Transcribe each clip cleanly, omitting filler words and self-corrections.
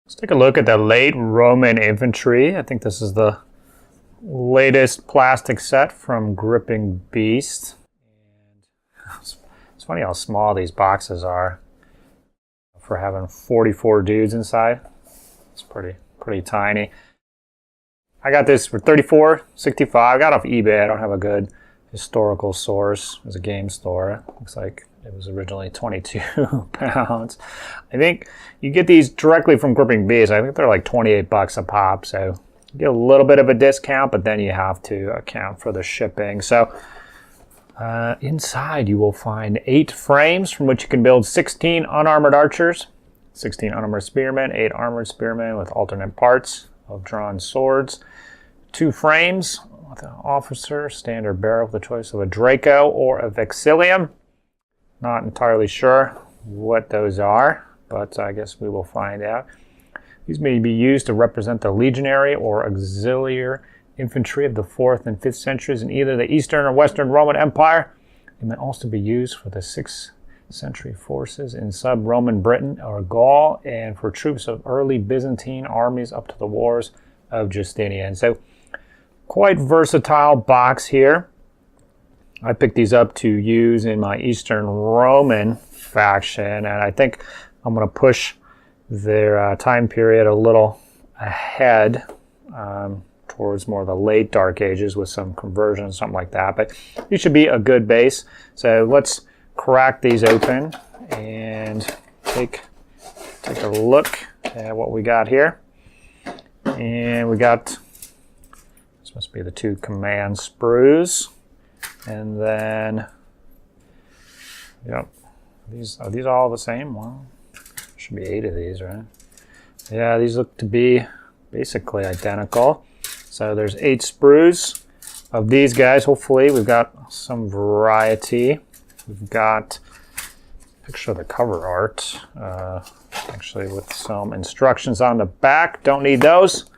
Let's take a look at the late Roman infantry. I think this is the latest plastic set from Gripping Beast. And it's funny how small these boxes are for having 44 dudes inside. It's pretty tiny. I got this for $34.65. I got off eBay. I don't have a good historical source. It was a game store. Looks like it was originally 22 pounds. I think you get these directly from Gripping Beast. I think they're like 28 bucks a pop. So you get a little bit of a discount, but then you have to account for the shipping. So inside you will find 8 frames from which you can build 16 unarmored archers, 16 unarmored spearmen, 8 armored spearmen with alternate parts of drawn swords, 2 frames with an officer, standard barrel with the choice of a Draco or a Vexillium. Not entirely sure what those are, but I guess we will find out. These may be used to represent the legionary or auxiliary infantry of the 4th and 5th centuries in either the Eastern or Western Roman Empire. They may also be used for the 6th century forces in sub-Roman Britain or Gaul, and for troops of early Byzantine armies up to the wars of Justinian. So quite versatile box here. I picked these up to use in my Eastern Roman faction, and I think I'm going to push their time period a little ahead towards more of the late Dark Ages with some conversions, something like that. But these should be a good base. So let's crack these open and take a look at what we got here. And we got, this must be the 2 command sprues. And then, yep, are these all the same? Well, should be 8 of these, right? Yeah, these look to be basically identical. So there's 8 sprues of these guys. Hopefully we've got some variety. We've got a picture of the cover art, actually with some instructions on the back. Don't need those.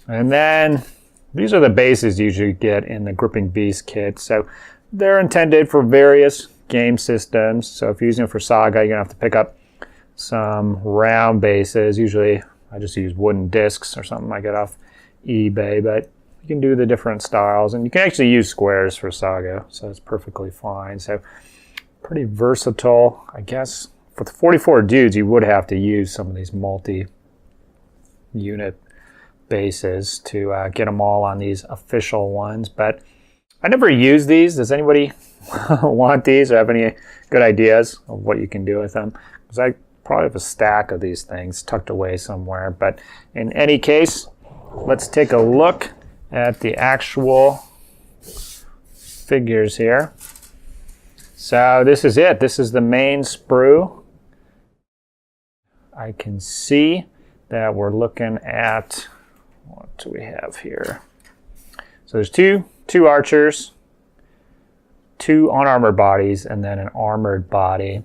And then these are the bases you usually get in the Gripping Beast kit. So they're intended for various game systems. So if you're using it for Saga, you're going to have to pick up some round bases. Usually I just use wooden discs or something I get off eBay, but you can do the different styles, and you can actually use squares for Saga, so it's perfectly fine. So pretty versatile. I guess for the 44 dudes, you would have to use some of these multi-unit bases to get them all on these official ones, but I never use these. Does anybody want these or have any good ideas of what you can do with them? Because I probably have a stack of these things tucked away somewhere. But in any case, let's take a look at the actual figures here. So this is it. This is the main sprue. I can see that we're looking at, what do we have here? So there's two archers, 2 unarmored bodies, and then an armored body.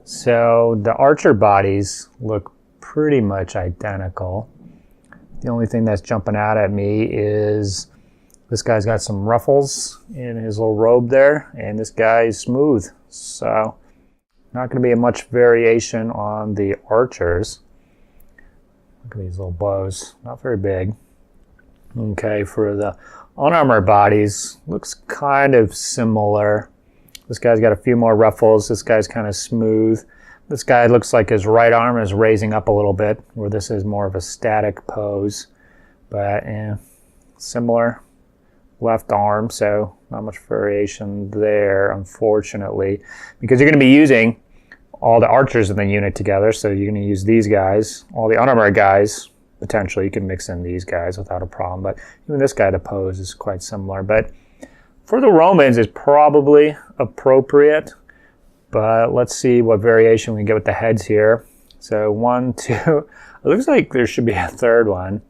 So the archer bodies look pretty much identical. The only thing that's jumping out at me is this guy's got some ruffles in his little robe there, and this guy is smooth. So not going to be much variation on the archers. Look at these little bows, not very big. Okay, for the unarmored bodies, looks kind of similar. This guy's got a few more ruffles. This guy's kind of smooth. This guy looks like his right arm is raising up a little bit, where this is more of a static pose. But similar left arm, so not much variation there, unfortunately, because you're going to be using all the archers in the unit together. So you're going to use these guys, all the unarmored guys. Potentially you can mix in these guys without a problem, but even this guy, the pose is quite similar. But for the Romans, it's probably appropriate, but let's see what variation we can get with the heads here. So 1, 2, it looks like there should be a third one.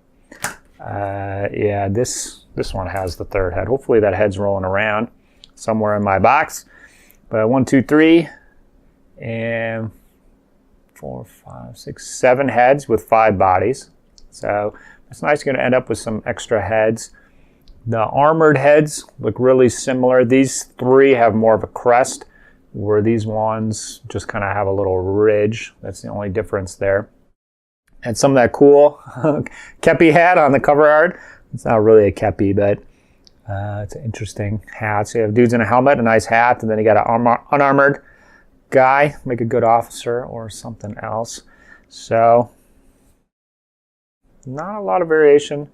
Yeah, this one has the third head. Hopefully that head's rolling around somewhere in my box. But 1, 2, 3, and 4, 5, 6, 7 heads with 5 bodies. So it's nice. You're going to end up with some extra heads. The armored heads look really similar. These 3 have more of a crest, where these ones just kind of have a little ridge. That's the only difference there. And some of that cool kepi hat on the cover art. It's not really a kepi, but it's an interesting hat. So you have dudes in a helmet, a nice hat, and then you got an unarmored guy, make a good officer or something else. So not a lot of variation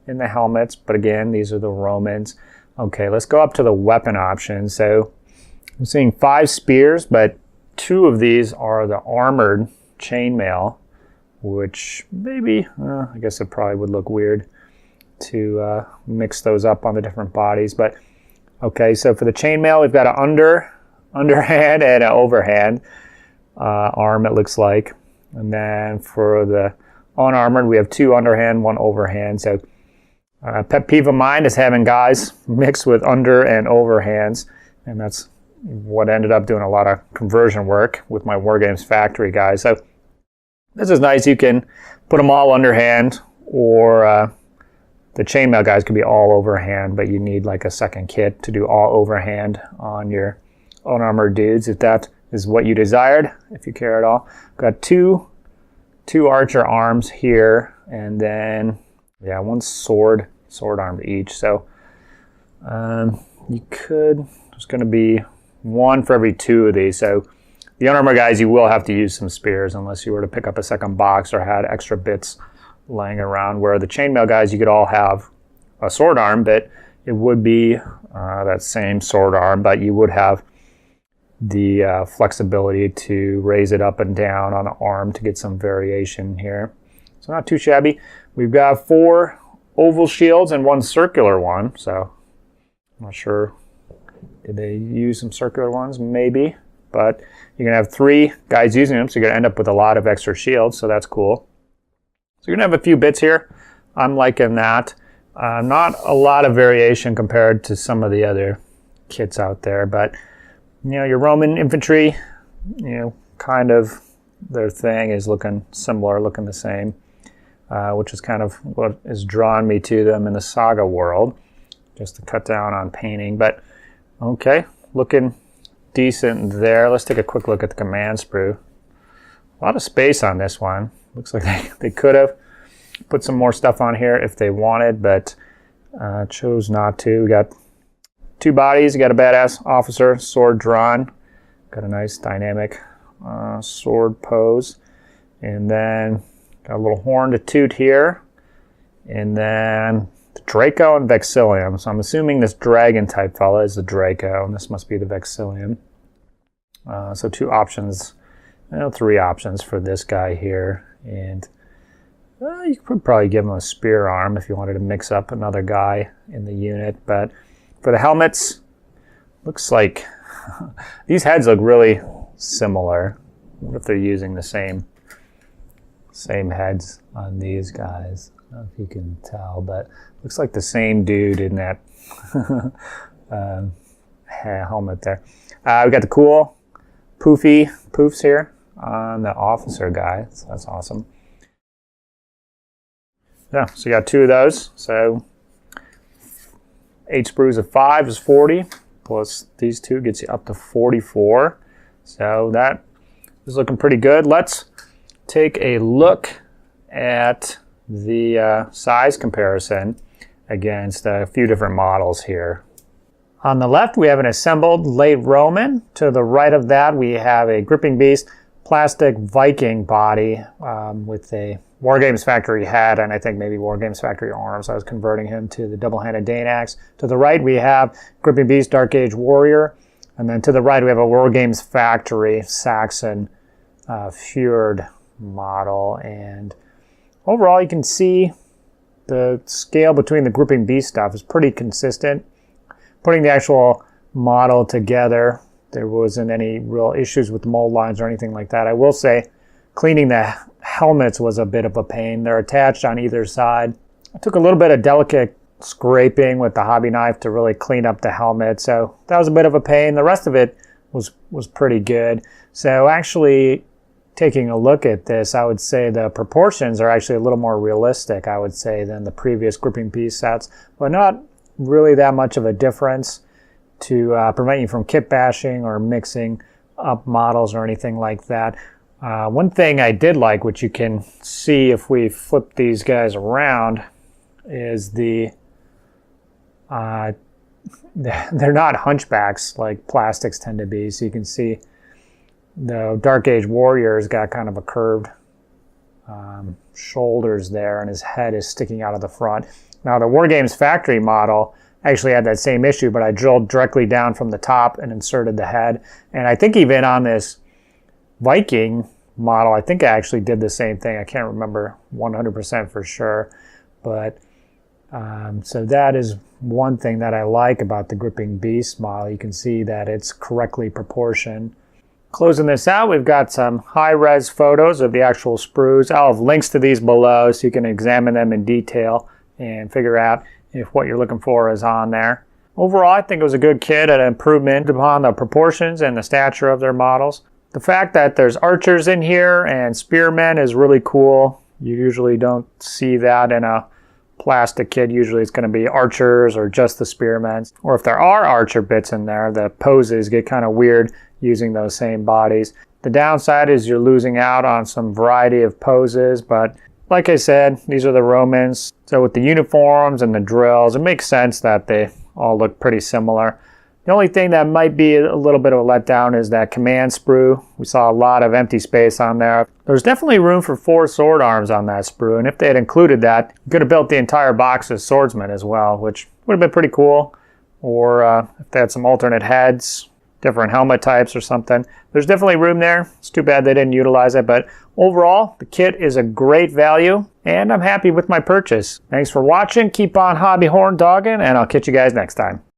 in the helmets, but again, these are the Romans. Okay, let's go up to the weapon options. So I'm seeing 5 spears, but 2 of these are the armored chainmail, which maybe, I guess it probably would look weird to mix those up on the different bodies. But okay, so for the chainmail, we've got an underhand and an overhand arm, it looks like. And then for the unarmored, we have 2 underhand, 1 overhand. So pet peeve of mine is having guys mixed with under and overhands, and that's what ended up doing a lot of conversion work with my Wargames Factory guys. So this is nice. You can put them all underhand, or the chainmail guys could be all overhand, but you need like a second kit to do all overhand on your unarmored dudes, if that is what you desired, if you care at all. Got two archer arms here, and then yeah, 1 sword arm each. So you could, there's going to be 1 for every 2 of these. So the unarmored guys, you will have to use some spears unless you were to pick up a second box or had extra bits laying around, where the chainmail guys, you could all have a sword arm, but it would be that same sword arm, but you would have the flexibility to raise it up and down on the arm to get some variation here. So not too shabby. We've got 4 oval shields and 1 circular one, so I'm not sure, did they use some circular ones? Maybe, but you're gonna have 3 guys using them, so you're gonna end up with a lot of extra shields, so that's cool. So you're gonna have a few bits here. I'm liking that. Not a lot of variation compared to some of the other kits out there, but you know, your Roman infantry, you know, kind of their thing is looking similar, looking the same, which is kind of what has drawn me to them in the Saga world, just to cut down on painting. But okay, looking decent there. Let's take a quick look at the command sprue. A lot of space on this one. Looks like they could have put some more stuff on here if they wanted, but chose not to. We got 2 bodies. You got a badass officer, sword drawn. Got a nice dynamic sword pose. And then got a little horn to toot here. And then the Draco and Vexillium. So I'm assuming this dragon type fella is the Draco, and this must be the Vexillium. So 2 options, 3 options for this guy here. And you could probably give him a spear arm if you wanted to mix up another guy in the unit. But for the helmets, looks like these heads look really similar. What if they're using the same heads on these guys? I don't know if you can tell, but looks like the same dude in that helmet there. We got the cool poofs here on the officer guy, so that's awesome. Yeah, so you got 2 of those. So 8 sprues of 5 is 40, plus these 2 gets you up to 44. So that is looking pretty good. Let's take a look at the size comparison against a few different models here. On the left, we have an assembled late Roman. To the right of that, we have a Gripping Beast plastic Viking body with a Wargames Factory hat, and I think maybe Wargames Factory arms. I was converting him to the double-handed Dane axe. To the right, we have Gripping Beast Dark Age Warrior, and then to the right, we have a Wargames Factory Saxon Fjord model. And overall, you can see the scale between the Gripping Beast stuff is pretty consistent. Putting the actual model together, there wasn't any real issues with the mold lines or anything like that. I will say cleaning the helmets was a bit of a pain. They're attached on either side. I took a little bit of delicate scraping with the hobby knife to really clean up the helmet, so that was a bit of a pain. The rest of it was pretty good. So actually, taking a look at this, I would say the proportions are actually a little more realistic, I would say, than the previous Gripping Beast sets, but not really that much of a difference to prevent you from kit bashing or mixing up models or anything like that. One thing I did like, which you can see if we flip these guys around, is they're not hunchbacks like plastics tend to be. So you can see the Dark Age Warrior's got kind of a curved shoulders there, and his head is sticking out of the front. Now the Wargames factory model actually had that same issue, but I drilled directly down from the top and inserted the head. And I think even on this Viking model, I think I actually did the same thing. I can't remember 100% for sure, but so that is one thing that I like about the Gripping Beast model. You can see that it's correctly proportioned. Closing this out, we've got some high-res photos of the actual sprues. I'll have links to these below so you can examine them in detail and figure out if what you're looking for is on there. Overall, I think it was a good kit, an improvement upon the proportions and the stature of their models. The fact that there's archers in here and spearmen is really cool. You usually don't see that in a plastic kit. Usually it's going to be archers or just the spearmen. Or if there are archer bits in there, the poses get kind of weird using those same bodies. The downside is you're losing out on some variety of poses, but like I said, these are the Romans. So with the uniforms and the drills, it makes sense that they all look pretty similar. The only thing that might be a little bit of a letdown is that command sprue. We saw a lot of empty space on there. There's definitely room for 4 sword arms on that sprue, and if they had included that, you could have built the entire box as swordsmen as well, which would have been pretty cool. Or if they had some alternate heads, different helmet types or something. There's definitely room there. It's too bad they didn't utilize it, but overall, the kit is a great value, and I'm happy with my purchase. Thanks for watching. Keep on hobby horn dogging, and I'll catch you guys next time.